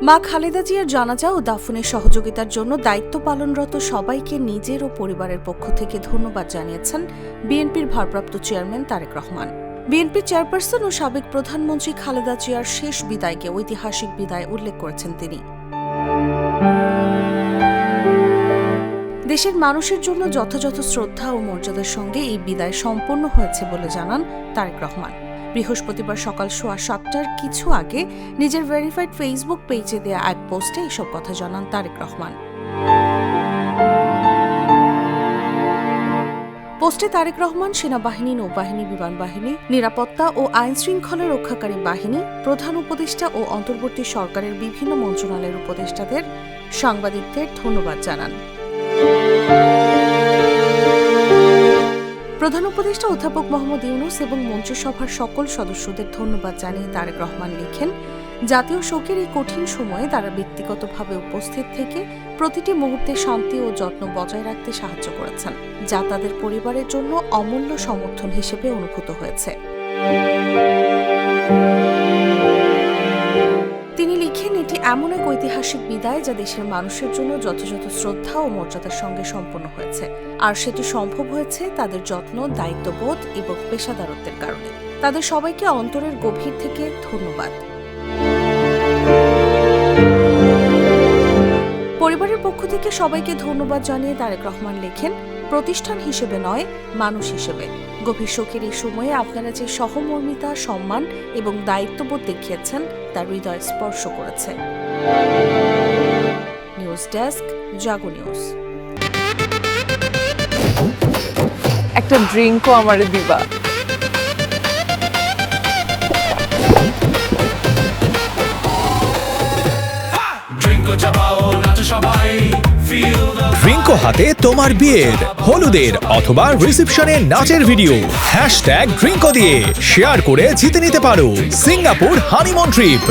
মা খালেদা জিয়ার জানাজা ও দাফনের সহযোগিতার জন্য দায়িত্ব পালনরত সবাইকে নিজের ও পরিবারের পক্ষ থেকে ধন্যবাদ জানিয়েছেন বিএনপির ভারপ্রাপ্ত চেয়ারম্যান তারেক রহমান। বিএনপি চেয়ারপারসন ও সাবেক প্রধানমন্ত্রী খালেদা জিয়ার শেষ বিদায়কে ঐতিহাসিক বিদায় উল্লেখ করেছেন তিনি। দেশের মানুষের জন্য যথাযথ শ্রদ্ধা ও মর্যাদার সঙ্গে এই বিদায় সম্পন্ন হয়েছে বলে জানান তারেক রহমান। বৃহস্পতিবার সকাল 7:15টার কিছু আগে নিজের ভেরিফাইড ফেসবুক পেজে দেয়া এক পোস্টে এসব কথা জানান তারেক রহমান। পোস্টে তারেক রহমান সেনাবাহিনী, নৌবাহিনী, বিমান বাহিনী, নিরাপত্তা ও আইন শৃঙ্খলা রক্ষাকারী বাহিনী, প্রধান উপদেষ্টা ও অন্তর্বর্তী সরকারের বিভিন্ন মন্ত্রণালয়ের উপদেষ্টাদের, সাংবাদিকদের ধন্যবাদ জানান। প্রধান উপদেষ্টা অধ্যাপক মোহাম্মদ ইউনূস এবং মন্ত্রিসভার সকল সদস্যদের ধন্যবাদ জানিয়ে তারেক রহমান লিখেন, জাতীয় শোকের এই কঠিন সময়ে তারা ব্যক্তিগতভাবে উপস্থিত থেকে প্রতিটি মুহূর্তে শান্তি ও যত্ন বজায় রাখতে সাহায্য করেছেন, যা তাদের পরিবারের জন্য অমূল্য সমর্থন হিসেবে অনুভূত হয়েছে। তিনি লিখেন, এটি এমন এক ঐতিহাসিক বিদায় যা দেশের মানুষের জন্য যথাযথ শ্রদ্ধা ও মর্যাদার সঙ্গে সম্পন্ন হয়েছে, আর সেটি সম্ভব হয়েছে তাদের যত্ন, দায়িত্ববোধ এবং পেশাদারত্বের কারণে। তাদের সবাইকে অন্তরের গভীর থেকে ধন্যবাদ। পরিবারের পক্ষ থেকে সবাইকে ধন্যবাদ জানিয়ে তারেক রহমান লেখেন, প্রতিষ্ঠান হিসেবে নয়, মানুষ হিসেবে গভীর শোকের এই সময়ে আপনারা যে সহমর্মিতা, সম্মান এবং দায়িত্ববোধ দেখিয়েছেন তা হৃদয় স্পর্শ করেছে। নিউজ ডেস্ক, জাগো নিউজ। একটা ড্রিঙ্কও আমারে দিবা? ড্রিঙ্কো হাতে তোমার বিয়ের, হলুদের অথবা রিসেপশনের নাচের ভিডিও #ড্রিঙ্কো দিয়ে শেয়ার করে জিতে নিতে পারো সিঙ্গাপুর হানিমুন ট্রিপ।